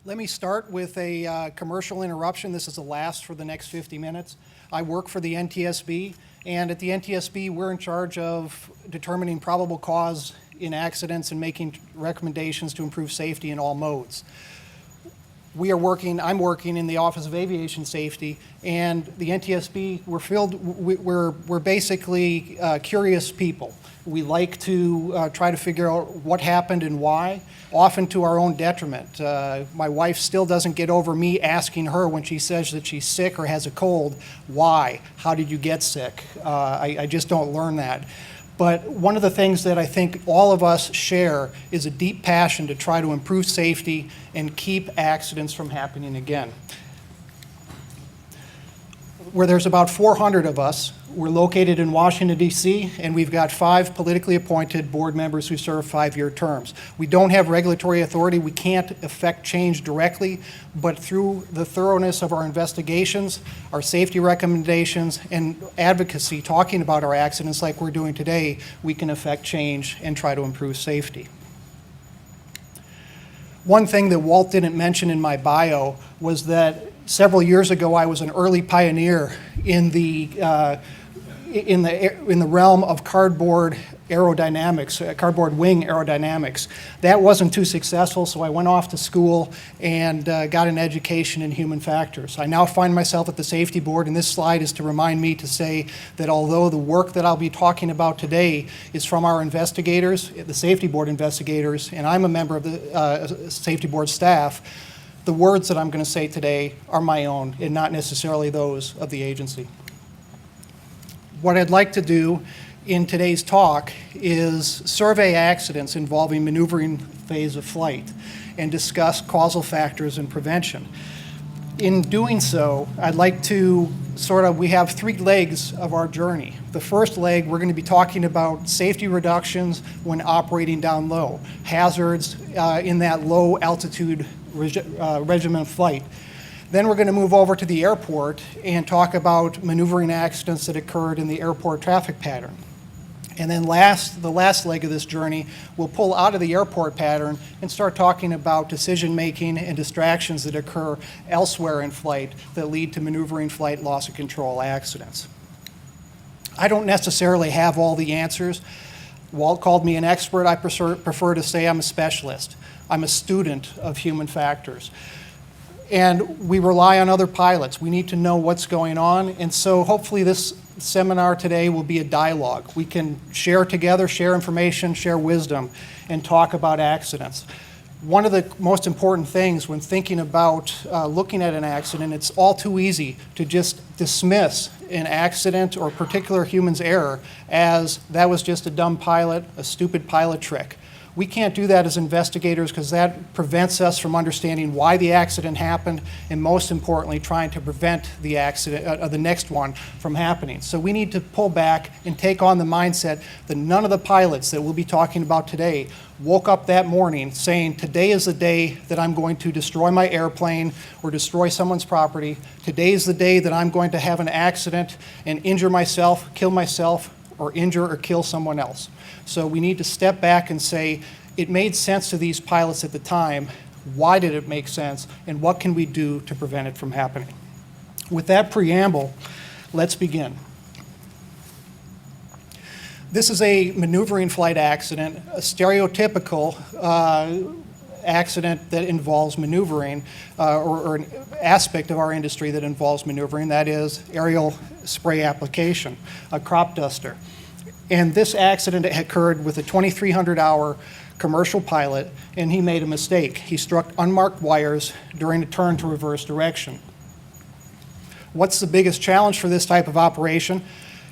Let me start with a commercial interruption. This is the last for the next 50 minutes. I work for the NTSB, and at the NTSB, we're in charge of determining probable cause in accidents and making recommendations to improve safety in all modes. I'm working in the Office of Aviation Safety, and the NTSB, we're basically curious people. We like to try to figure out what happened and why, often to our own detriment. My wife still doesn't get over me asking her when she says that she's sick or has a cold, why? How did you get sick? I just don't learn that. But one of the things that I think all of us share is a deep passion to try to improve safety and keep accidents from happening again. Where there's about 400 of us, we're located in Washington, D.C., and we've got 5 politically appointed board members who serve 5-year terms. We don't have regulatory authority. We can't affect change directly, but through the thoroughness of our investigations, our safety recommendations, and advocacy, talking about our accidents like we're doing today, we can affect change and try to improve safety. One thing that Walt didn't mention in my bio was that several years ago I was an early pioneer in the realm of cardboard aerodynamics, cardboard wing aerodynamics. That wasn't too successful, so I went off to school and got an education in human factors. I now find myself at the safety board, and this slide is to remind me to say that although the work that I'll be talking about today is from our investigators, the safety board investigators, and I'm a member of the safety board staff, the words that I'm going to say today are my own and not necessarily those of the agency. What I'd like to do in today's talk is survey accidents involving maneuvering phase of flight and discuss causal factors and prevention. In doing so, I'd like to we have 3 legs of our journey. The first leg, we're going to be talking about safety reductions when operating down low, hazards in that low altitude regimen of flight. Then we're going to move over to the airport and talk about maneuvering accidents that occurred in the airport traffic pattern. And then the last leg of this journey, we'll pull out of the airport pattern and start talking about decision-making and distractions that occur elsewhere in flight that lead to maneuvering flight loss of control accidents. I don't necessarily have all the answers. Walt called me an expert. I prefer to say I'm a specialist. I'm a student of human factors. And we rely on other pilots. We need to know what's going on. And so hopefully this seminar today will be a dialogue. We can share together, share information, share wisdom, and talk about accidents. One of the most important things when thinking about looking at an accident, it's all too easy to just dismiss an accident or particular human's error as that was just a dumb pilot, a stupid pilot trick. We can't do that as investigators because that prevents us from understanding why the accident happened and most importantly trying to prevent the accident, the next one from happening. So we need to pull back and take on the mindset that none of the pilots that we'll be talking about today woke up that morning saying today is the day that I'm going to destroy my airplane or destroy someone's property. Today is the day that I'm going to have an accident and injure myself, kill myself, or injure or kill someone else. So we need to step back and say, it made sense to these pilots at the time. Why did it make sense? And what can we do to prevent it from happening? With that preamble, let's begin. This is a maneuvering flight accident, a stereotypical accident that involves maneuvering, or an aspect of our industry that involves maneuvering, that is aerial spray application, a crop duster. And this accident occurred with a 2,300-hour commercial pilot, and he made a mistake. He struck unmarked wires during a turn to reverse direction. What's the biggest challenge for this type of operation?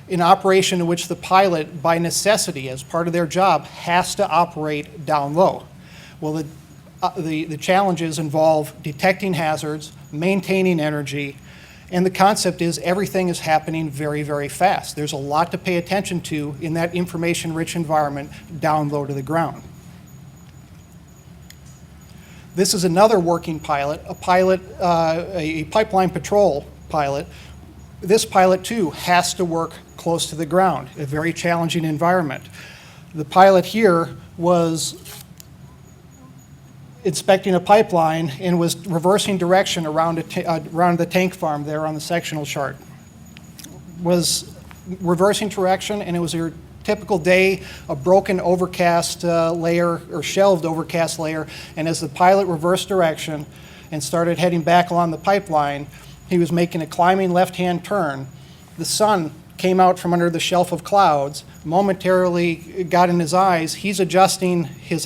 An operation in which the pilot, by necessity, as part of their job, has to operate down low. Well, the challenges involve detecting hazards, maintaining energy, and the concept is everything is happening very, very fast. There's a lot to pay attention to in that information-rich environment down low to the ground. This is another working pilot, a pipeline patrol pilot. This pilot, too, has to work close to the ground, a very challenging environment. The pilot here was inspecting a pipeline and was reversing direction around the tank farm there on the sectional chart. Was reversing direction, and it was your typical day, a broken overcast layer or shelved overcast layer, and as the pilot reversed direction and started heading back along the pipeline, he was making a climbing left-hand turn. The sun came out from under the shelf of clouds, momentarily got in his eyes. He's adjusting his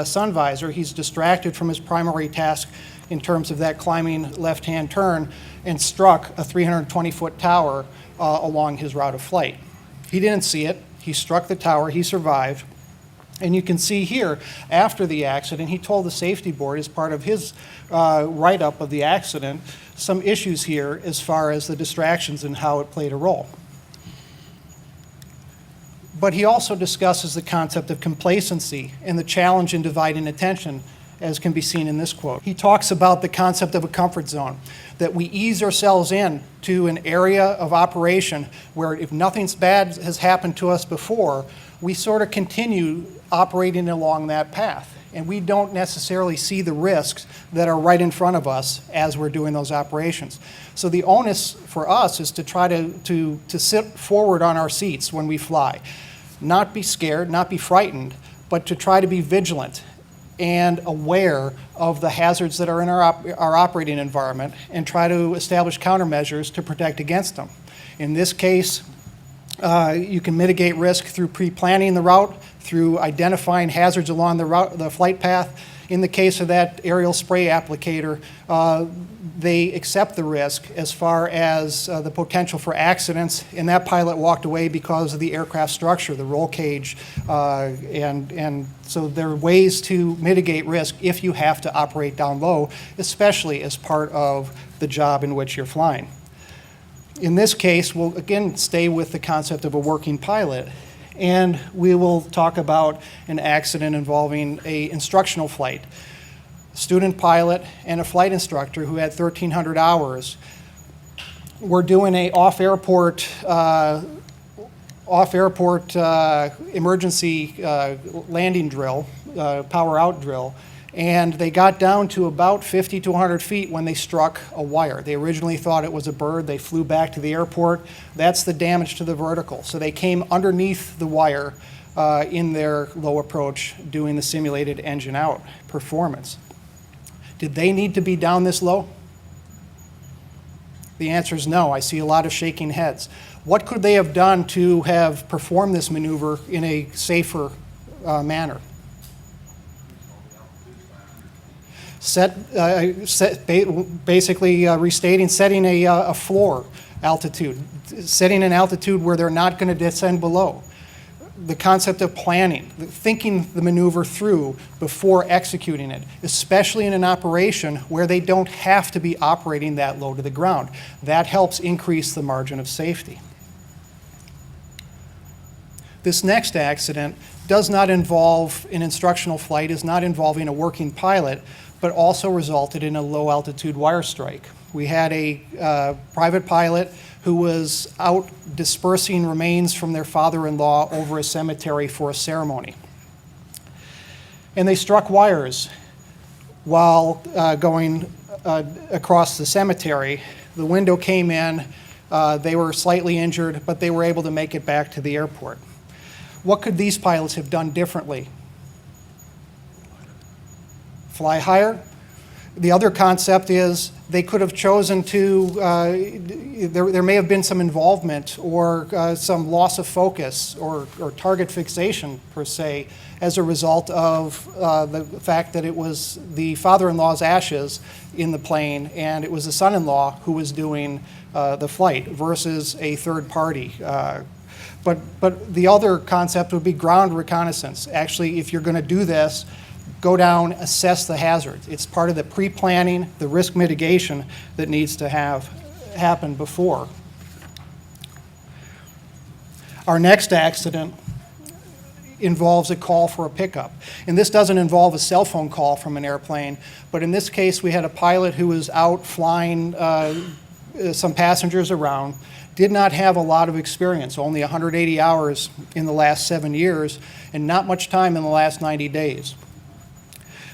sun visor. He's distracted from his primary task in terms of that climbing left-hand turn, and struck a 320-foot tower along his route of flight. He didn't see it. He struck the tower. He survived. And you can see here, after the accident, he told the safety board as part of his write-up of the accident, some issues here as far as the distractions and how it played a role. But he also discusses the concept of complacency and the challenge in dividing attention, as can be seen in this quote. He talks about the concept of a comfort zone, that we ease ourselves in to an area of operation where if nothing bad has happened to us before, we sort of continue operating along that path. And we don't necessarily see the risks that are right in front of us as we're doing those operations. So the onus for us is to try to sit forward on our seats when we fly. Not be scared, not be frightened, but to try to be vigilant and aware of the hazards that are in our operating environment and try to establish countermeasures to protect against them. In this case, you can mitigate risk through pre-planning the route, through identifying hazards along the flight path. In the case of that aerial spray applicator, they accept the risk as far as the potential for accidents, and that pilot walked away because of the aircraft structure, the roll cage, and so there are ways to mitigate risk if you have to operate down low, especially as part of the job in which you're flying. In this case, we'll again stay with the concept of a working pilot, and we will talk about an accident involving an instructional flight. Student pilot and a flight instructor who had 1,300 hours were doing a off-airport emergency landing drill, power out drill, and they got down to about 50 to 100 feet when they struck a wire. They originally thought it was a bird. They flew back to the airport. That's the damage to the vertical. So they came underneath the wire in their low approach doing the simulated engine out performance. Did they need to be down this low? The answer is no. I see a lot of shaking heads. What could they have done to have performed this maneuver in a safer manner? Basically restating, setting a floor altitude, setting an altitude where they're not going to descend below. The concept of planning, thinking the maneuver through before executing it, especially in an operation where they don't have to be operating that low to the ground. That helps increase the margin of safety. This next accident does not involve an instructional flight, is not involving a working pilot, but also resulted in a low altitude wire strike. We had a private pilot who was out dispersing remains from their father-in-law over a cemetery for a ceremony. And they struck wires while going across the cemetery. The window came in, they were slightly injured, but they were able to make it back to the airport. What could these pilots have done differently? Fly higher? The other concept is they could have chosen to, there may have been some involvement or some loss of focus or target fixation, per se, as a result of the fact that it was the father-in-law's ashes in the plane and it was the son-in-law who was doing the flight versus a third party. But the other concept would be ground reconnaissance. Actually, if you're going to do this, go down, assess the hazards. It's part of the pre-planning, the risk mitigation that needs to happen before. Our next accident involves a call for a pickup. And this doesn't involve a cell phone call from an airplane, but in this case we had a pilot who was out flying some passengers around, did not have a lot of experience, only 180 hours in the last 7 years, and not much time in the last 90 days.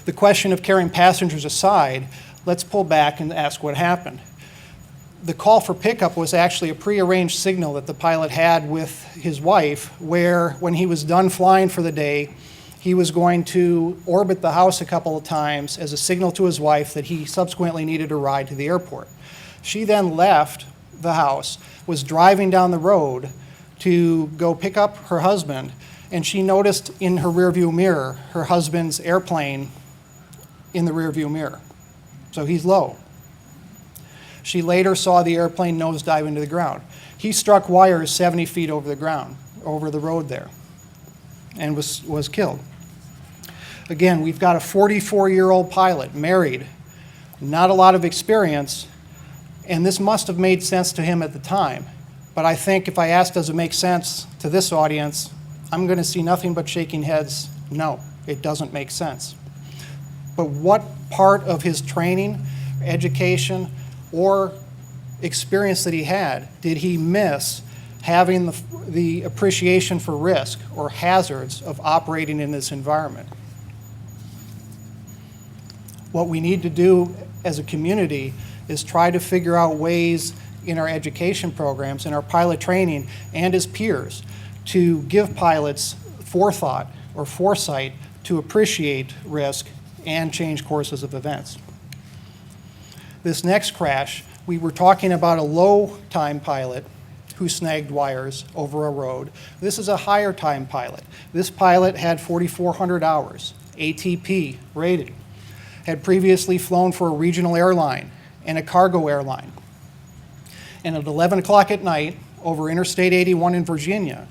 The question of carrying passengers aside, let's pull back and ask what happened. The call for pickup was actually a prearranged signal that the pilot had with his wife, where when he was done flying for the day, he was going to orbit the house a couple of times as a signal to his wife that he subsequently needed a ride to the airport. She then left the house, was driving down the road to go pick up her husband, and she noticed in her rearview mirror her husband's airplane in the rearview mirror. So he's low. She later saw the airplane nosedive into the ground. He struck wires 70 feet over the ground, over the road there, and was killed. Again, we've got a 44-year-old pilot, married, not a lot of experience, and this must have made sense to him at the time. But I think if I ask, does it make sense to this audience, I'm going to see nothing but shaking heads. No, it doesn't make sense. But what part of his training, education, or experience that he had did he miss having the appreciation for risk or hazards of operating in this environment? What we need to do as a community is try to figure out ways in our education programs, in our pilot training, and as peers to give pilots forethought or foresight to appreciate risk and change courses of events. This next crash, we were talking about a low-time pilot who snagged wires over a road. This is a higher-time pilot. This pilot had 4,400 hours, ATP rated, had previously flown for a regional airline and a cargo airline. And at 11 o'clock at night, over Interstate 81 in Virginia,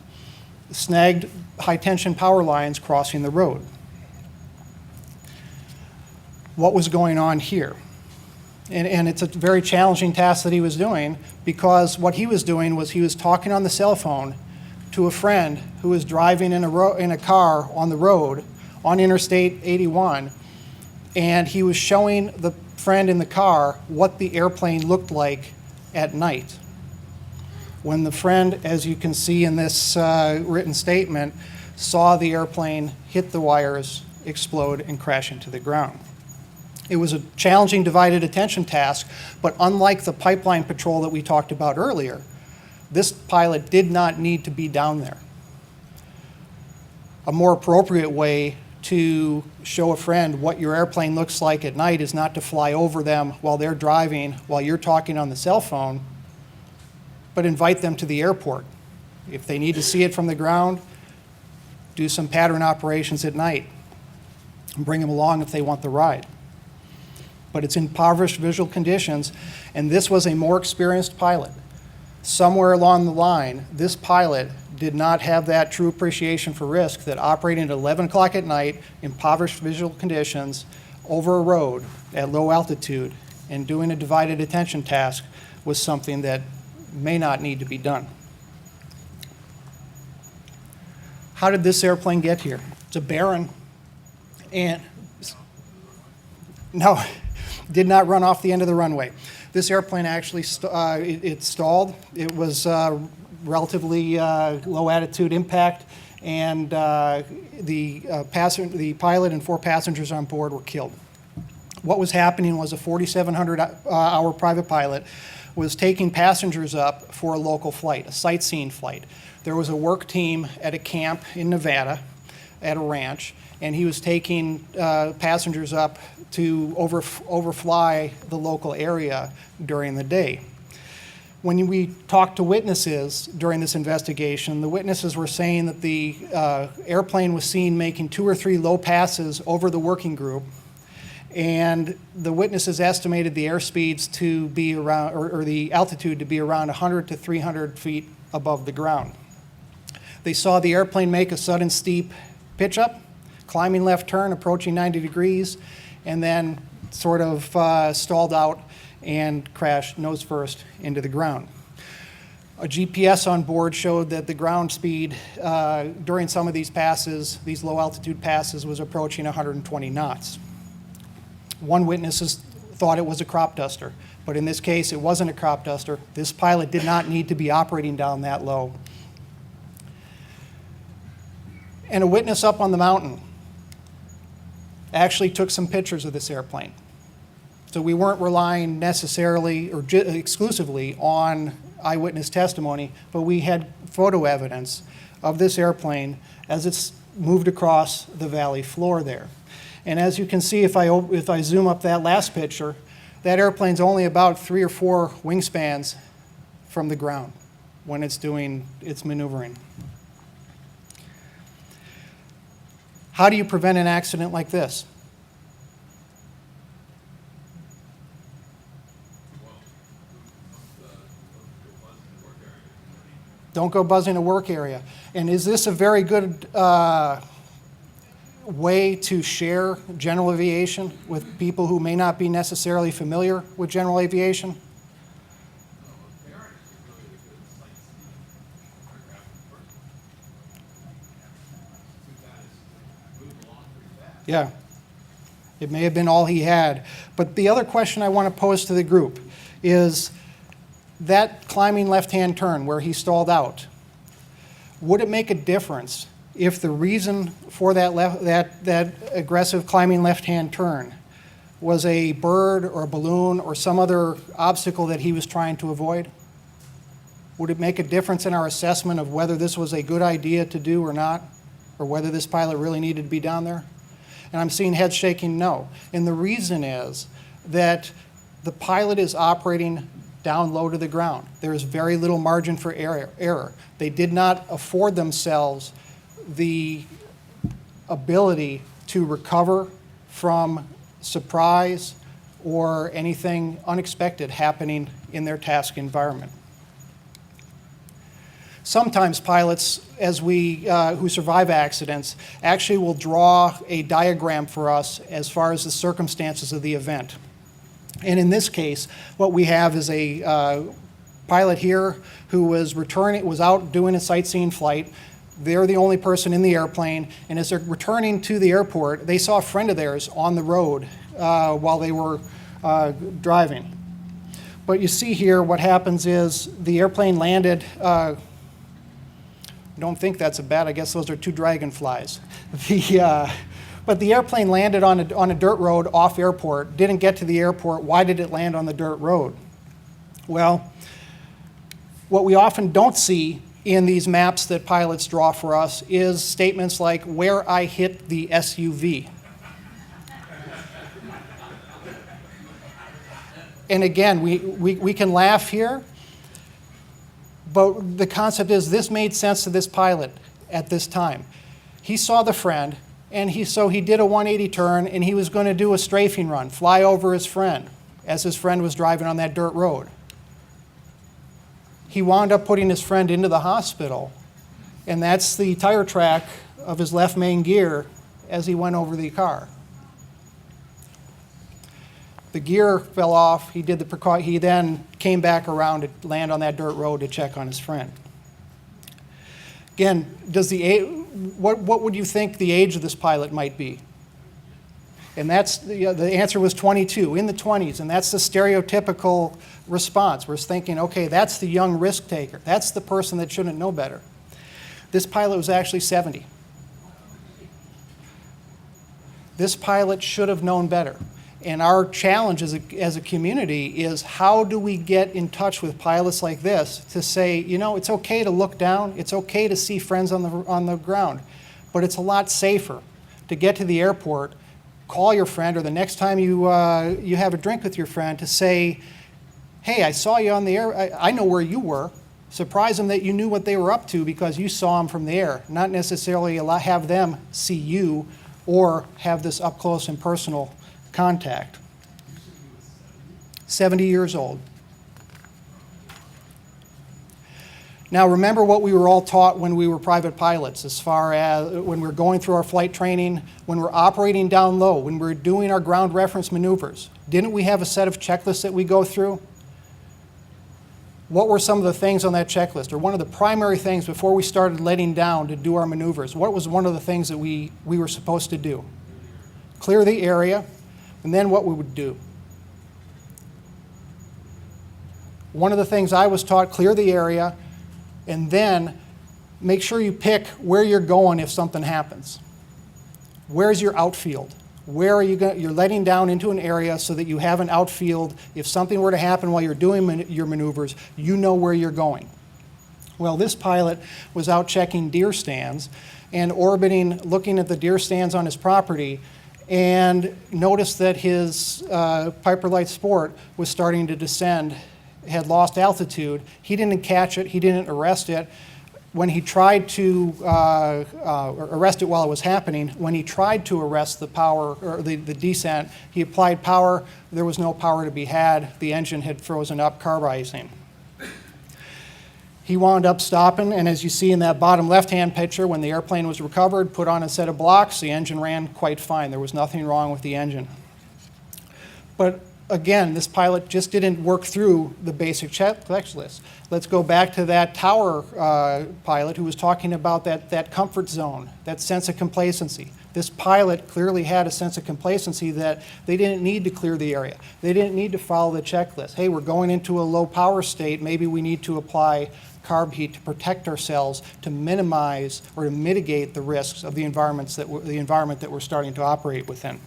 snagged high-tension power lines crossing the road. What was going on here? And it's a very challenging task that he was doing, because what he was doing was he was talking on the cell phone to a friend who was driving in a car on the road on Interstate 81, and he was showing the friend in the car what the airplane looked like at night. When the friend, as you can see in this written statement, saw the airplane hit the wires, explode, and crash into the ground. It was a challenging divided attention task, but unlike the pipeline patrol that we talked about earlier, this pilot did not need to be down there. A more appropriate way to show a friend what your airplane looks like at night is not to fly over them while they're driving, while you're talking on the cell phone, but invite them to the airport. If they need to see it from the ground, do some pattern operations at night and bring them along if they want the ride. But it's impoverished visual conditions, and this was a more experienced pilot. Somewhere along the line, this pilot did not have that true appreciation for risk that operating at 11 o'clock at night, impoverished visual conditions, over a road at low altitude, and doing a divided attention task was something that may not need to be done. How did this airplane get here? It's a Byrne, and no, did not run off the end of the runway. This airplane actually it stalled. It was relatively low attitude impact, and the pilot and 4 passengers on board were killed. What was happening was a 4,700-hour private pilot was taking passengers up for a local flight, a sightseeing flight. There was a work team at a camp in Nevada at a ranch, and he was taking passengers up to overfly the local area during the day. When we talked to witnesses during this investigation, the witnesses were saying that the airplane was seen making 2 or 3 low passes over the working group, and the witnesses estimated the airspeeds to be around, or the altitude to be around 100 to 300 feet above the ground. They saw the airplane make a sudden steep pitch up, climbing left turn, approaching 90 degrees, and then sort of stalled out and crashed nose first into the ground. A GPS on board showed that the ground speed during some of these passes, these low altitude passes, was approaching 120 knots. One witness thought it was a crop duster, but in this case it wasn't a crop duster. This pilot did not need to be operating down that low. And a witness up on the mountain actually took some pictures of this airplane. So we weren't relying necessarily or exclusively on eyewitness testimony, but we had photo evidence of this airplane as it's moved across the valley floor there. And as you can see, if I zoom up that last picture, that airplane's only about 3 or 4 wingspans from the ground when it's doing its maneuvering. How do you prevent an accident like this? Don't go buzzing a work area. And is this a very good way to share general aviation with people who may not be necessarily familiar with general aviation? Yeah, it may have been all he had. But the other question I want to pose to the group is that climbing left-hand turn where he stalled out, would it make a difference if the reason for that aggressive climbing left-hand turn was a bird or a balloon or some other obstacle that he was trying to avoid? Would it make a difference in our assessment of whether this was a good idea to do or not, or whether this pilot really needed to be down there? And I'm seeing heads shaking no. And the reason is that the pilot is operating down low to the ground. There is very little margin for error. They did not afford themselves the ability to recover from surprise or anything unexpected happening in their task environment. Sometimes pilots, who survive accidents, actually will draw a diagram for us as far as the circumstances of the event. And in this case, what we have is a pilot here who was out doing a sightseeing flight. They're the only person in the airplane, and as they're returning to the airport, they saw a friend of theirs on the road while they were driving. But you see here, what happens is the airplane landed. I don't think that's a bat. I guess those are 2 dragonflies. But the airplane landed on a dirt road off airport, didn't get to the airport. Why did it land on the dirt road? Well, what we often don't see in these maps that pilots draw for us is statements like, where I hit the SUV. And again, we can laugh here, but the concept is this made sense to this pilot at this time. He saw the friend, and so he did a 180 turn, and he was going to do a strafing run, fly over his friend, as his friend was driving on that dirt road. He wound up putting his friend into the hospital, and that's the tire track of his left main gear as he went over the car. The gear fell off. He then came back around to land on that dirt road to check on his friend. Again, what would you think the age of this pilot might be? And that's the answer was 22, in the 20s, and that's the stereotypical response. We're thinking, okay, that's the young risk taker. That's the person that shouldn't know better. This pilot was actually 70. This pilot should have known better. And our challenge as a community is, how do we get in touch with pilots like this to say, it's okay to look down, it's okay to see friends on the ground, but it's a lot safer to get to the airport, call your friend, or the next time you have a drink with your friend, to say, hey, I saw you on the air, I know where you were. Surprise them that you knew what they were up to because you saw them from the air, not necessarily have them see you or have this up close and personal contact. 70 years old. Now remember what we were all taught when we were private pilots, as far as when we're going through our flight training, when we're operating down low, when we're doing our ground reference maneuvers. Didn't we have a set of checklists that we go through? What were some of the things on that checklist, or one of the primary things before we started letting down to do our maneuvers? What was one of the things that we were supposed to do? Clear the area, and then what we would do. One of the things I was taught, clear the area, and then make sure you pick where you're going if something happens. Where's your outfield? Where are you going? You're letting down into an area so that you have an outfield. If something were to happen while you're doing your maneuvers, you know where you're going. Well, this pilot was out checking deer stands and orbiting, looking at the deer stands on his property, and noticed that his Piper Light Sport was starting to descend, had lost altitude. He didn't catch it. He didn't arrest it. When he tried to arrest it while it was happening, when he tried to arrest the power or the descent, he applied power. There was no power to be had. The engine had frozen up, carburizing. He wound up stopping, and as you see in that bottom left-hand picture, when the airplane was recovered, put on a set of blocks, the engine ran quite fine. There was nothing wrong with the engine. But again, this pilot just didn't work through the basic checklist. Let's go back to that tower pilot who was talking about that comfort zone, that sense of complacency. This pilot clearly had a sense of complacency that they didn't need to clear the area. They didn't need to follow the checklist. Hey, we're going into a low power state. Maybe we need to apply carb heat to protect ourselves, to minimize or to mitigate the risks of the environment that we're starting to operate within.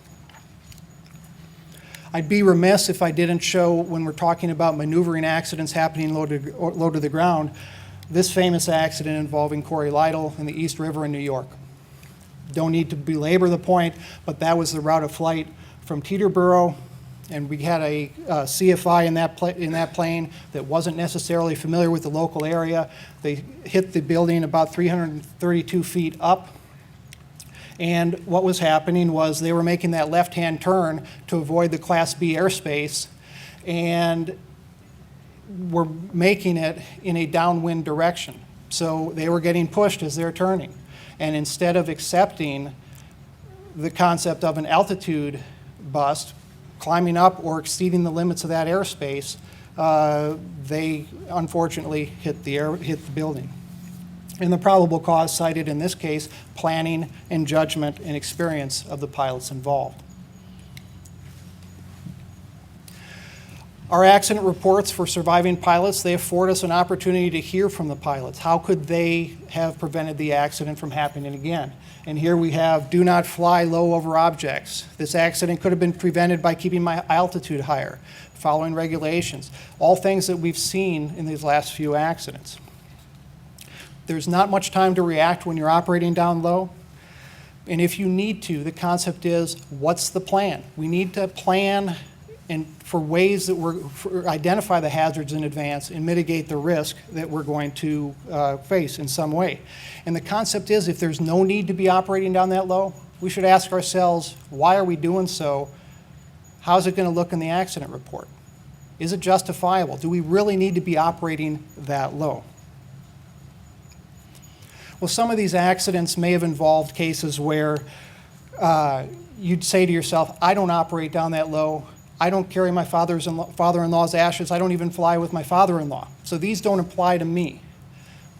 I'd be remiss if I didn't show, when we're talking about maneuvering accidents happening low to the ground, this famous accident involving Corey Lytle in the East River in New York. Don't need to belabor the point, but that was the route of flight from Teterboro, and we had a CFI in that plane that wasn't necessarily familiar with the local area. They hit the building about 332 feet up. And what was happening was they were making that left-hand turn to avoid the Class B airspace, and were making it in a downwind direction. So they were getting pushed as they're turning. And instead of accepting the concept of an altitude bust, climbing up or exceeding the limits of that airspace, they unfortunately hit the building. And the probable cause cited in this case, planning and judgment and experience of the pilots involved. Our accident reports for surviving pilots, they afford us an opportunity to hear from the pilots. How could they have prevented the accident from happening again? And here we have, do not fly low over objects. This accident could have been prevented by keeping my altitude higher, following regulations, all things that we've seen in these last few accidents. There's not much time to react when you're operating down low. And if you need to, the concept is, what's the plan? We need to plan and for ways that identify the hazards in advance and mitigate the risk that we're going to face in some way. And the concept is, if there's no need to be operating down that low, we should ask ourselves, why are we doing so? How's it going to look in the accident report? Is it justifiable? Do we really need to be operating that low? Well, some of these accidents may have involved cases where you'd say to yourself, I don't operate down that low. I don't carry my father-in-law's ashes. I don't even fly with my father-in-law. So these don't apply to me.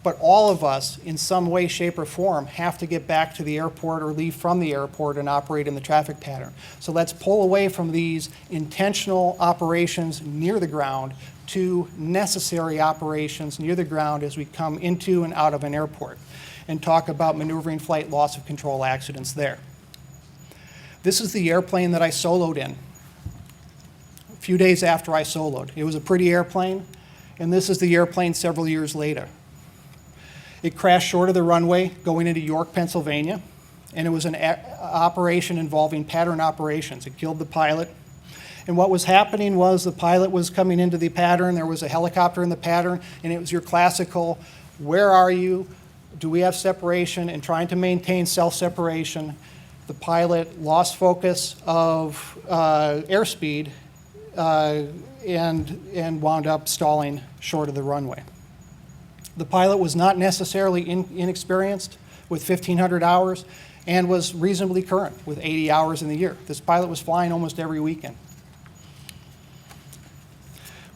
But all of us, in some way, shape, or form, have to get back to the airport or leave from the airport and operate in the traffic pattern. So let's pull away from these intentional operations near the ground to necessary operations near the ground as we come into and out of an airport, and talk about maneuvering flight loss of control accidents there. This is the airplane that I soloed in a few days after I soloed. It was a pretty airplane, and this is the airplane several years later. It crashed short of the runway going into York, Pennsylvania, and it was an operation involving pattern operations. It killed the pilot. And what was happening was the pilot was coming into the pattern, there was a helicopter in the pattern, and it was your classical, where are you? Do we have separation? And trying to maintain self-separation. The pilot lost focus of airspeed and wound up stalling short of the runway. The pilot was not necessarily inexperienced with 1,500 hours and was reasonably current with 80 hours in the year. This pilot was flying almost every weekend.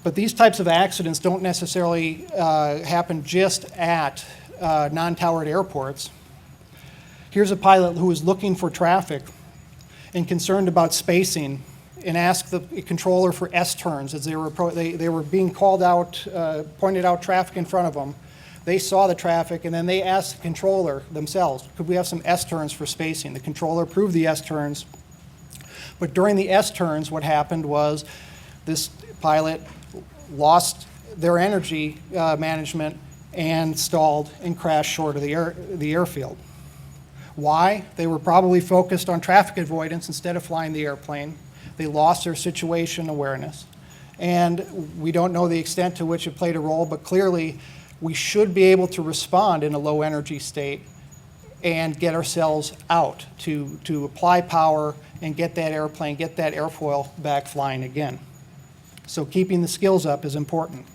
But these types of accidents don't necessarily happen just at non-towered airports. Here's a pilot who was looking for traffic and concerned about spacing, and asked the controller for S-turns as they were being called out, pointed out traffic in front of them. They saw the traffic, and then they asked the controller themselves, could we have some S-turns for spacing? The controller approved the S-turns, But during the S-turns, what happened was this pilot lost their energy management and stalled and crashed short of the airfield. Why? They were probably focused on traffic avoidance instead of flying the airplane. They lost their situation awareness. And we don't know the extent to which it played a role, but clearly we should be able to respond in a low energy state and get ourselves out to apply power and get that airplane, get that airfoil back flying again. So keeping the skills up is important.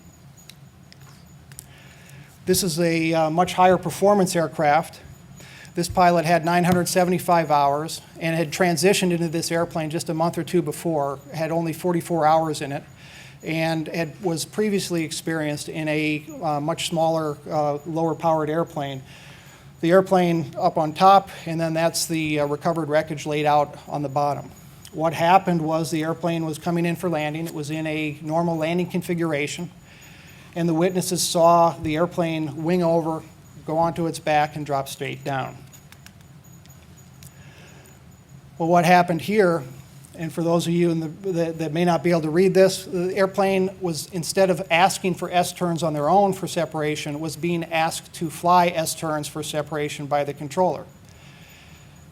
This is a much higher performance aircraft. This pilot had 975 hours and had transitioned into this airplane just a month or two before, had only 44 hours in it, and was previously experienced in a much smaller, lower powered airplane. The airplane up on top, and then that's the recovered wreckage laid out on the bottom. What happened was the airplane was coming in for landing. It was in a normal landing configuration, and the witnesses saw the airplane wing over, go onto its back, and drop straight down. Well, what happened here, and for those of you that may not be able to read this, the airplane was, instead of asking for S-turns on their own for separation, was being asked to fly S-turns for separation by the controller.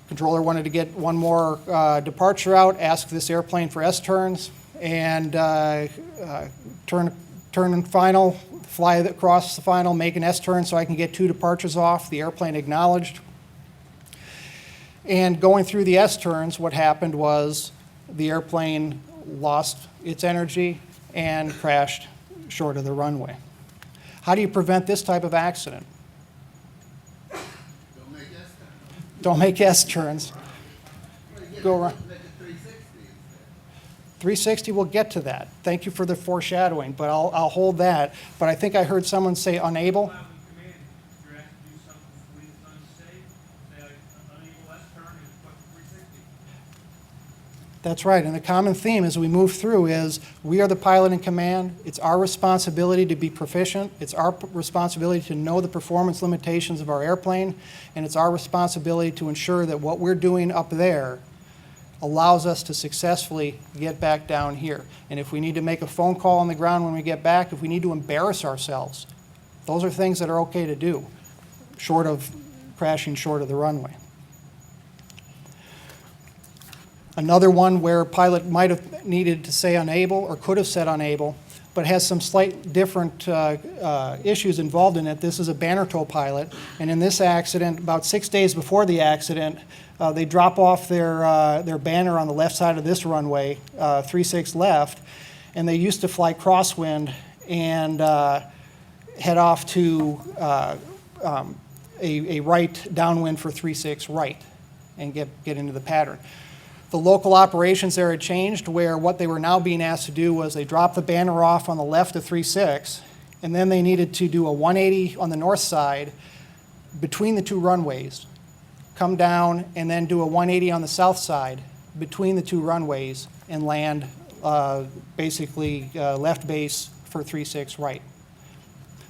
Controller wanted to get one more departure out, ask this airplane for S-turns, and turn and final, fly across the final, make an S-turn so I can get 2 departures off. The airplane acknowledged. And going through the S-turns, what happened was the airplane lost its energy and crashed short of the runway. How do you prevent this type of accident? Don't make S-turns. Go around. 360, we'll get to that. Thank you for the foreshadowing, but I'll hold that. But I think I heard someone say unable. That's right, and the common theme as we move through is we are the pilot in command. It's our responsibility to be proficient. It's our responsibility to know the performance limitations of our airplane, and it's our responsibility to ensure that what we're doing up there allows us to successfully get back down here. And if we need to make a phone call on the ground when we get back, if we need to embarrass ourselves, those are things that are okay to do, short of crashing short of the runway. Another one where a pilot might have needed to say unable or could have said unable, but has some slight different issues involved in it. This is a banner tow pilot, and in this accident, about 6 days before the accident, they drop off their banner on the left side of this runway, 36 left, and they used to fly crosswind and head off to a right downwind for 36 right and get into the pattern. The local operations there had changed where what they were now being asked to do was they dropped the banner off on the left of 36, and then they needed to do a 180 on the north side between the 2 runways, come down, and then do a 180 on the south side between the 2 runways and land basically left base for 36 right.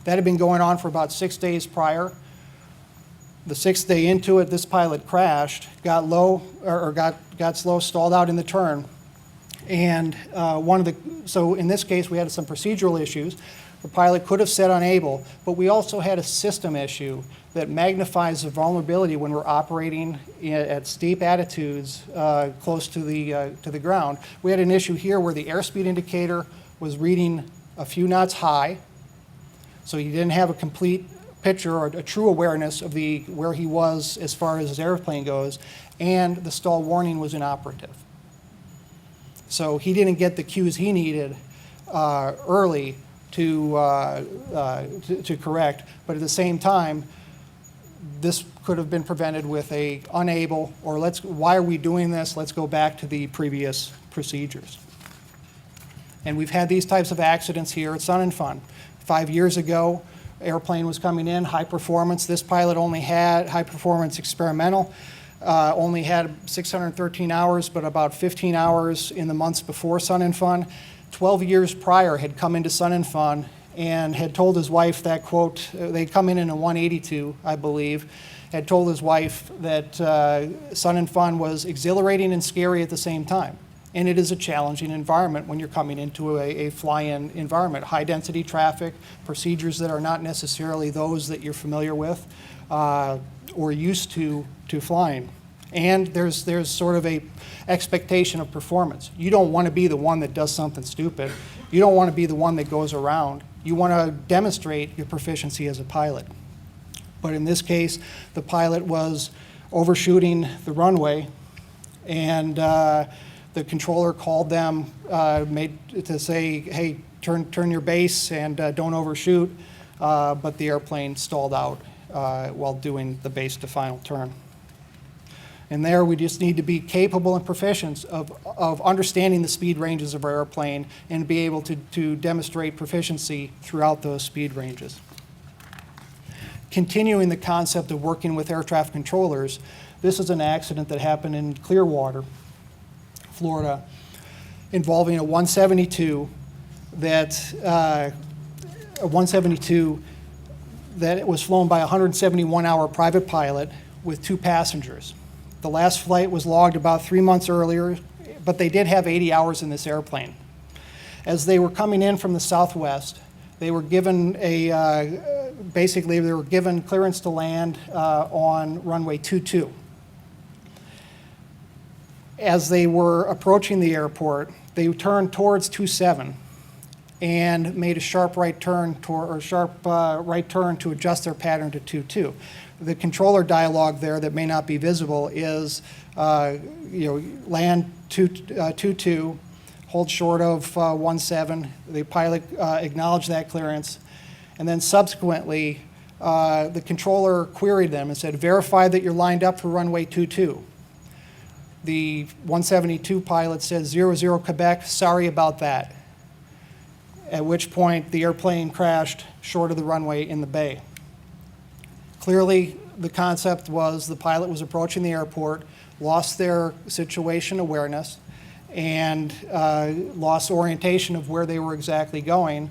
That had been going on for about 6 days prior. The 6th day into it, this pilot crashed, got low, or got slow, stalled out in the turn. And so in this case, we had some procedural issues. The pilot could have said unable, but we also had a system issue that magnifies the vulnerability when we're operating at steep attitudes close to the ground. We had an issue here where the airspeed indicator was reading a few knots high, so you didn't have a complete picture or a true awareness of where he was as far as his airplane goes, and the stall warning was inoperative. So he didn't get the cues he needed early to correct, but at the same time, this could have been prevented with a unable, or why are we doing this? Let's go back to the previous procedures. And we've had these types of accidents here at Sun and Fun. 5 years ago, airplane was coming in, high performance. This pilot only had high performance experimental, only had 613 hours, but about 15 hours in the months before Sun and Fun. 12 years prior had come into Sun and Fun and had told his wife that, quote, they'd come in a 182, I believe, had told his wife that Sun and Fun was exhilarating and scary at the same time. And it is a challenging environment when you're coming into a fly-in environment. High-density traffic, procedures that are not necessarily those that you're familiar with or used to flying. And there's sort of a expectation of performance. You don't want to be the one that does something stupid. You don't want to be the one that goes around. You want to demonstrate your proficiency as a pilot. But in this case, the pilot was overshooting the runway, and the controller called them to say, hey, turn your base and don't overshoot, but the airplane stalled out while doing the base to final turn. And there we just need to be capable and proficient of understanding the speed ranges of our airplane and be able to demonstrate proficiency throughout those speed ranges. Continuing the concept of working with air traffic controllers, this is an accident that happened in Clearwater, Florida, involving a 172 that was flown by a 171-hour private pilot with 2 passengers. The last flight was logged about 3 months earlier, but they did have 80 hours in this airplane. As they were coming in from the southwest, they were given basically they were given clearance to land on runway 22. As they were approaching the airport, they turned towards 27 and made a sharp right turn to adjust their pattern to 22. The controller dialogue there that may not be visible is, land 22, hold short of 17. The pilot acknowledged that clearance, and then subsequently, the controller queried them and said, verify that you're lined up for runway 22. The 172 pilot said, 00 Quebec, sorry about that. At which point the airplane crashed short of the runway in the bay. Clearly, the concept was the pilot was approaching the airport, lost their situation awareness, and lost orientation of where they were exactly going,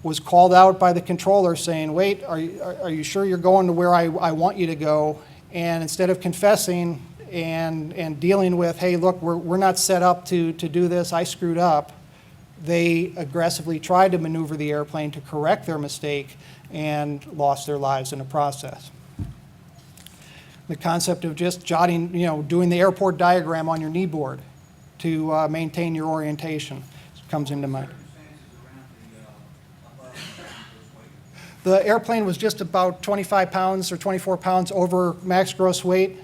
was called out by the controller saying, wait, are you sure you're going to where I want you to go? And instead of confessing and dealing with, hey, look, we're not set up to do this, I screwed up, they aggressively tried to maneuver the airplane to correct their mistake and lost their lives in the process. The concept of just jotting, doing the airport diagram on your knee board to maintain your orientation comes into mind. The airplane was just about 25 pounds or 24 pounds over max gross weight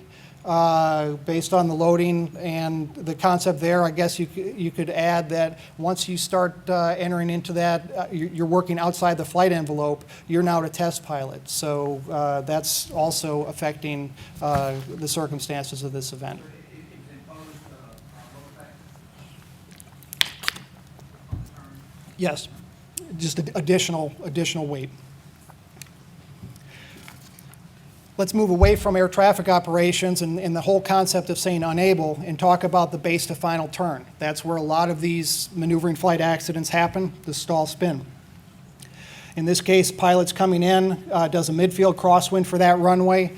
based on the loading, and the concept there, I guess you could add that once you start entering into that, you're working outside the flight envelope, you're now a test pilot. So that's also affecting the circumstances of this event. Yes, just additional weight. Let's move away from air traffic operations and the whole concept of saying unable and talk about the base to final turn. That's where a lot of these maneuvering flight accidents happen, the stall spin. In this case, pilots coming in, does a midfield crosswind for that runway,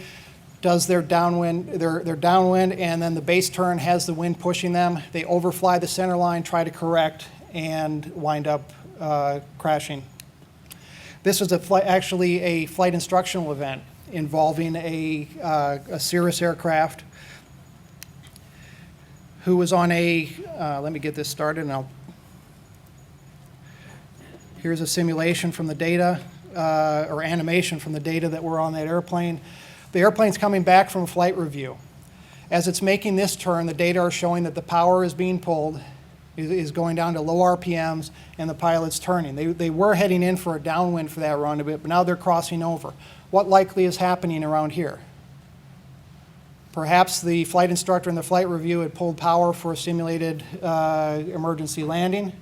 does their downwind, and then the base turn has the wind pushing them. They overfly the center line, try to correct, and wind up crashing. This was actually a flight instructional event involving a Cirrus aircraft who was on let me get this started and here's a simulation from the data, or animation from the data that were on that airplane. The airplane's coming back from a flight review. As it's making this turn, the data are showing that the power is being pulled, is going down to low RPMs, and the pilot's turning. They were heading in for a downwind for that run a bit, but now they're crossing over. What likely is happening around here? Perhaps the flight instructor in the flight review had pulled power for a simulated emergency landing.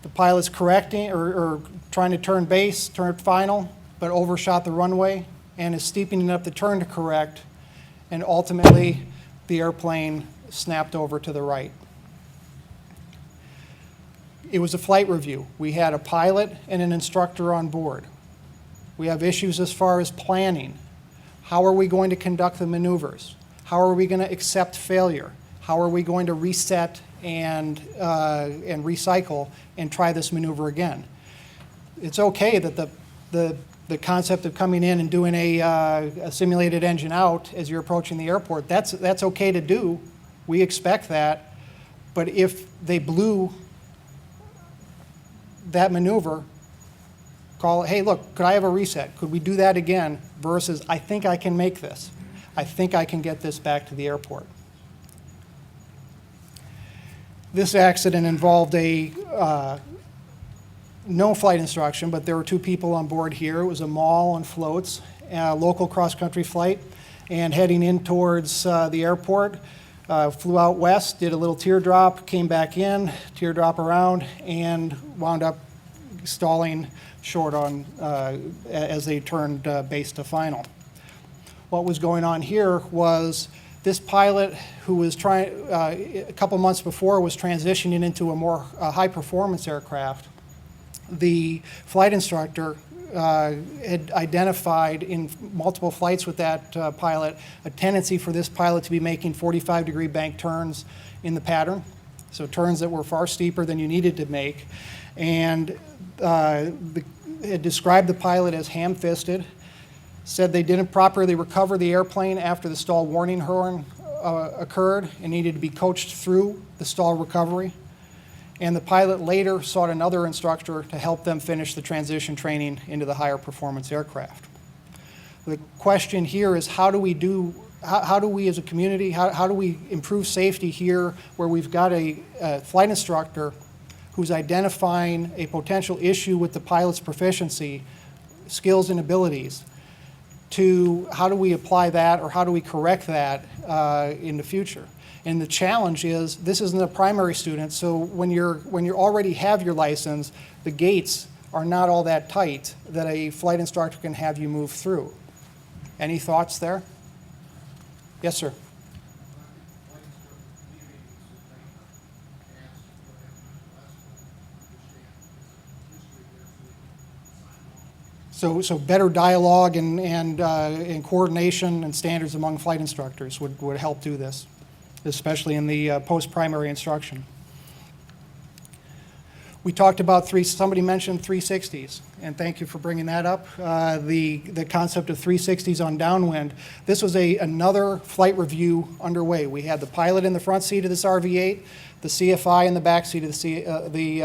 The pilot's correcting or trying to turn base, turn final, but overshot the runway and is steepening up the turn to correct, and ultimately the airplane snapped over to the right. It was a flight review. We had a pilot and an instructor on board. We have issues as far as planning. How are we going to conduct the maneuvers? How are we going to accept failure? How are we going to reset and recycle and try this maneuver again? It's okay that the concept of coming in and doing a simulated engine out as you're approaching the airport, that's okay to do. We expect that. But if they blew that maneuver, call it, hey, look, could I have a reset? Could we do that again? Versus, I think I can make this. I think I can get this back to the airport. This accident involved no flight instruction, but there were two people on board here. It was a MAL on floats, a local cross-country flight, and heading in towards the airport, flew out west, did a little teardrop, came back in, teardrop around, and wound up stalling short on as they turned base to final. What was going on here was this pilot, who was trying, a couple months before, was transitioning into a more high-performance aircraft. The flight instructor had identified in multiple flights with that pilot a tendency for this pilot to be making 45-degree bank turns in the pattern, so turns that were far steeper than you needed to make, and had described the pilot as ham-fisted, said they didn't properly recover the airplane after the stall warning horn occurred and needed to be coached through the stall recovery. And the pilot later sought another instructor to help them finish the transition training into the higher performance aircraft. The question here is, how do we as a community, how do we improve safety here where we've got a flight instructor who's identifying a potential issue with the pilot's proficiency, skills and abilities, to how do we apply that or how do we correct that in the future? And the challenge is, this isn't a primary student, so when you already have your license, the gates are not all that tight that a flight instructor can have you move through. Any thoughts there? Yes, sir. So better dialogue and coordination and standards among flight instructors would help do this, especially in the post-primary instruction. We talked about somebody mentioned 360s, and thank you for bringing that up. The concept of 360s on downwind. This was another flight review underway. We had the pilot in the front seat of this RV-8, the CFI in the back seat of the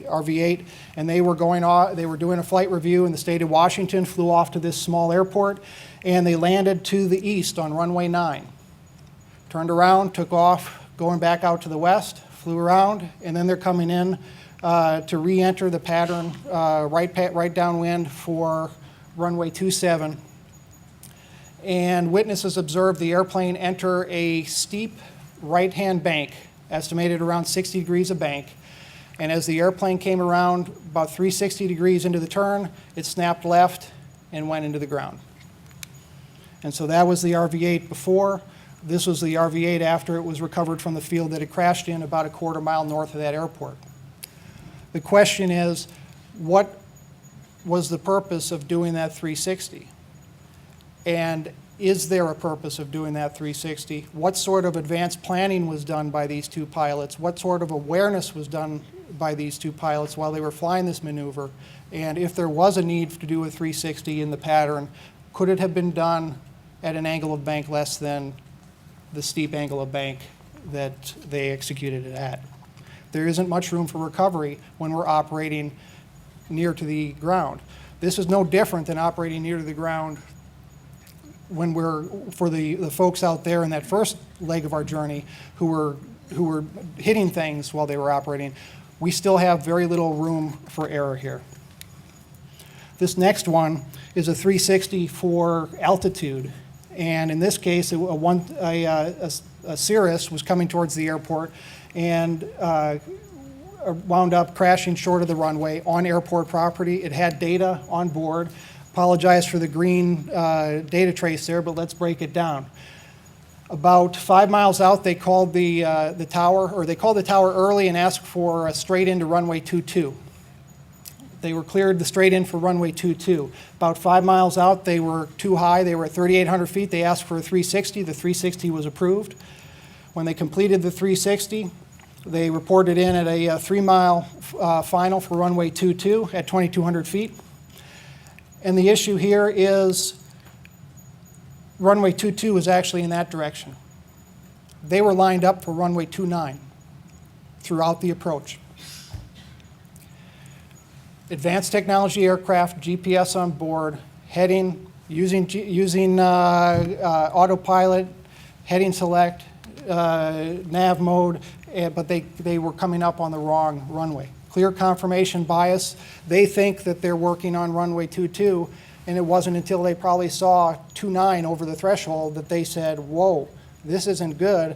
RV-8, and they were doing a flight review in the state of Washington, flew off to this small airport, and they landed to the east on runway 9. Turned around, took off, going back out to the west, flew around, and then they're coming in to re-enter the pattern right downwind for runway 27. And witnesses observed the airplane enter a steep right-hand bank, estimated around 60 degrees of bank. And as the airplane came around about 360 degrees into the turn, it snapped left and went into the ground. And so that was the RV-8 before. This was the RV-8 after it was recovered from the field that it crashed in about a quarter mile north of that airport. The question is, what was the purpose of doing that 360? And is there a purpose of doing that 360? What sort of advanced planning was done by these two pilots? What sort of awareness was done by these two pilots while they were flying this maneuver? And if there was a need to do a 360 in the pattern, could it have been done at an angle of bank less than the steep angle of bank that they executed it at? There isn't much room for recovery when we're operating near to the ground. This is no different than operating near to the ground when for the folks out there in that first leg of our journey who were hitting things while they were operating. We still have very little room for error here. This next one is a 360 for altitude. And in this case, a Cirrus was coming towards the airport and wound up crashing short of the runway on airport property. It had data on board. Apologize for the green data trace there, but let's break it down. About 5 miles out, they called the tower, or they called the tower early and asked for a straight into runway 22. They were cleared the straight in for runway 22. About 5 miles out, they were too high. They were at 3,800 feet. They asked for a 360. The 360 was approved. When they completed the 360, they reported in at a 3-mile final for runway 22 at 2,200 feet. And the issue here is runway 22 is actually in that direction. They were lined up for runway 29 throughout the approach. Advanced technology aircraft, GPS on board, heading, using autopilot, heading select, nav mode, but they were coming up on the wrong runway. Clear confirmation bias. They think that they're working on runway 22, and it wasn't until they probably saw 29 over the threshold that they said, whoa, this isn't good,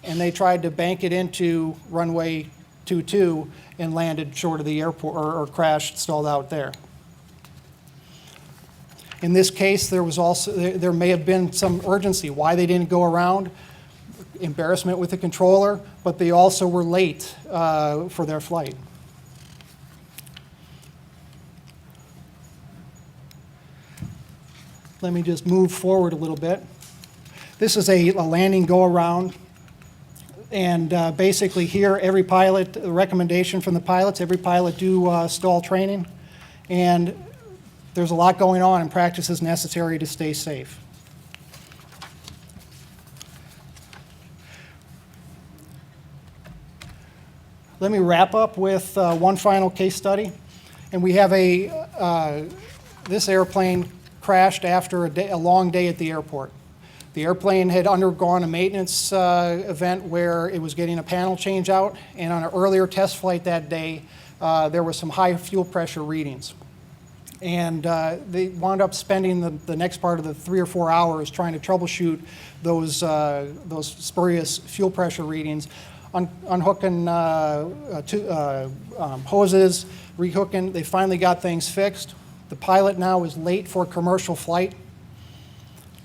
and they tried to bank it into runway 22 and landed short of the airport, or crashed, stalled out there. In this case, there may have been some urgency. Why they didn't go around? Embarrassment with the controller, but they also were late for their flight. Let me just move forward a little bit. This is a landing go-around. And basically here, every pilot, the recommendation from the pilots, every pilot do stall training. And there's a lot going on, and practice is necessary to stay safe. Let me wrap up with one final case study. And we have this airplane crashed after a long day at the airport. The airplane had undergone a maintenance event where it was getting a panel change out, and on an earlier test flight that day, there were some high fuel pressure readings. And they wound up spending the next part of the 3 or 4 hours trying to troubleshoot those spurious fuel pressure readings, unhooking hoses, rehooking. They finally got things fixed. The pilot now is late for a commercial flight,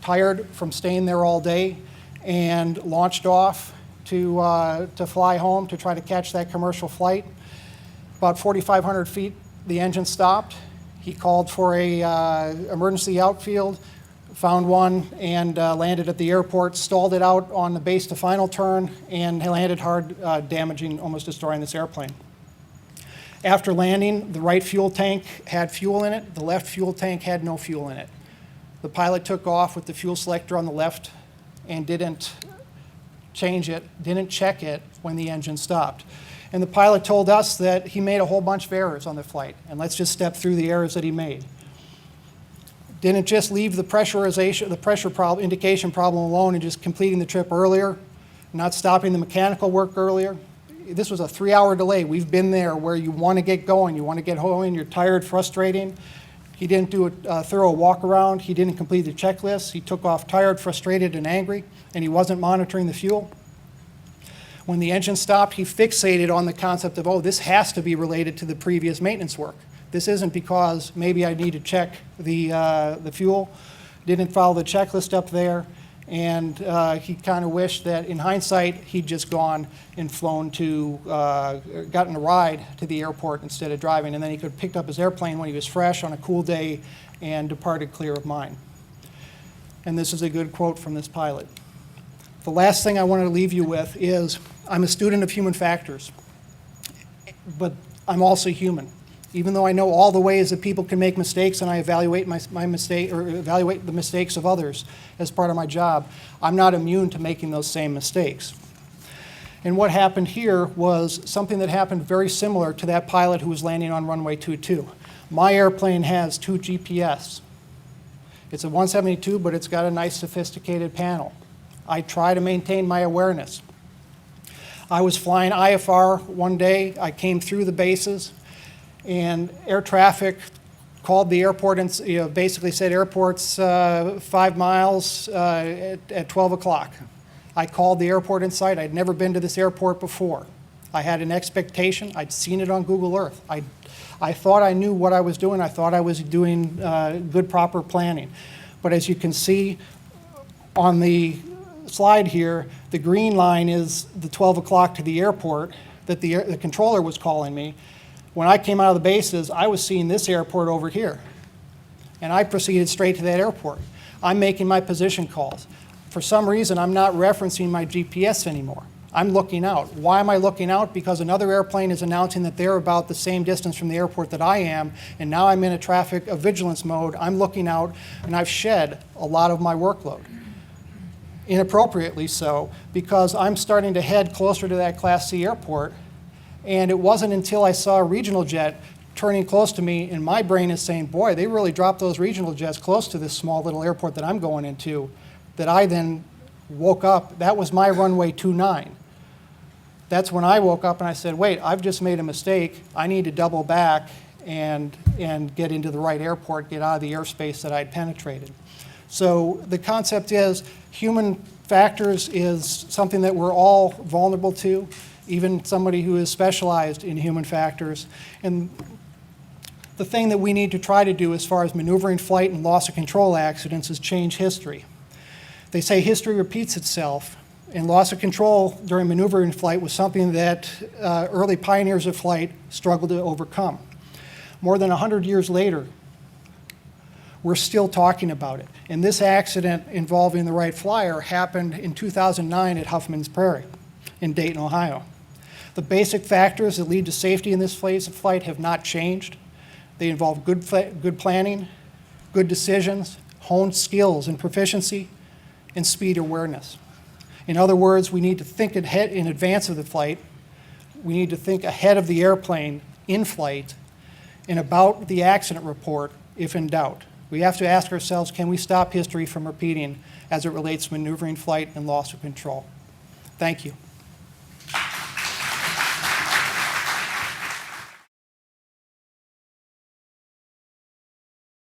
tired from staying there all day, and launched off to fly home to try to catch that commercial flight. About 4,500 feet, the engine stopped. He called for a emergency outfield, found one, and landed at the airport, stalled it out on the base to final turn, and landed hard, damaging, almost destroying this airplane. After landing, the right fuel tank had fuel in it. The left fuel tank had no fuel in it. The pilot took off with the fuel selector on the left and didn't change it, didn't check it when the engine stopped. And the pilot told us that he made a whole bunch of errors on the flight, and let's just step through the errors that he made. Didn't just leave the pressurization, the pressure problem, indication problem alone and just completing the trip earlier, not stopping the mechanical work earlier. This was a 3-hour delay. We've been there where you want to get going, you want to get home, you're tired, frustrating. He didn't do a thorough walk around. He didn't complete the checklist. He took off tired, frustrated, and angry, and he wasn't monitoring the fuel. When the engine stopped, he fixated on the concept of, oh, this has to be related to the previous maintenance work. This isn't because maybe I need to check the fuel. Didn't follow the checklist up there, and he kind of wished that in hindsight he'd just gone and flown to, gotten a ride to the airport instead of driving, and then he could have picked up his airplane when he was fresh on a cool day and departed clear of mind. And this is a good quote from this pilot. The last thing I want to leave you with is, I'm a student of human factors, but I'm also human. Even though I know all the ways that people can make mistakes and I evaluate my mistake, or evaluate the mistakes of others as part of my job, I'm not immune to making those same mistakes. And what happened here was something that happened very similar to that pilot who was landing on runway 22. My airplane has 2 GPS. It's a 172, but it's got a nice sophisticated panel. I try to maintain my awareness. I was flying IFR one day. I came through the bases, and air traffic called the airport and basically said airport's 5 miles at 12 o'clock. I called the airport in sight. I'd never been to this airport before. I had an expectation. I'd seen it on Google Earth. I thought I knew what I was doing. I thought I was doing good, proper planning. But as you can see on the slide here, the green line is the 12 o'clock to the airport that the controller was calling me. When I came out of the bases, I was seeing this airport over here. And I proceeded straight to that airport. I'm making my position calls. For some reason, I'm not referencing my GPS anymore. I'm looking out. Why am I looking out? Because another airplane is announcing that they're about the same distance from the airport that I am, and now I'm in a vigilance mode. I'm looking out, and I've shed a lot of my workload. Inappropriately so, because I'm starting to head closer to that Class C airport, and it wasn't until I saw a regional jet turning close to me, and my brain is saying, boy, they really dropped those regional jets close to this small little airport that I'm going into, that I then woke up. That was my runway 29. That's when I woke up and I said, wait, I've just made a mistake. I need to double back and get into the right airport, get out of the airspace that I'd penetrated. So the concept is human factors is something that we're all vulnerable to, even somebody who is specialized in human factors. And the thing that we need to try to do as far as maneuvering flight and loss of control accidents is change history. They say history repeats itself, and loss of control during maneuvering flight was something that early pioneers of flight struggled to overcome. More than 100 years later, we're still talking about it. And this accident involving the Wright Flyer happened in 2009 at Huffman's Prairie in Dayton, Ohio. The basic factors that lead to safety in this phase of flight have not changed. They involve good planning, good decisions, honed skills and proficiency, and speed awareness. In other words, we need to think ahead in advance of the flight. We need to think ahead of the airplane in flight and about the accident report if in doubt. We have to ask ourselves, can we stop history from repeating as it relates to maneuvering flight and loss of control? Thank you.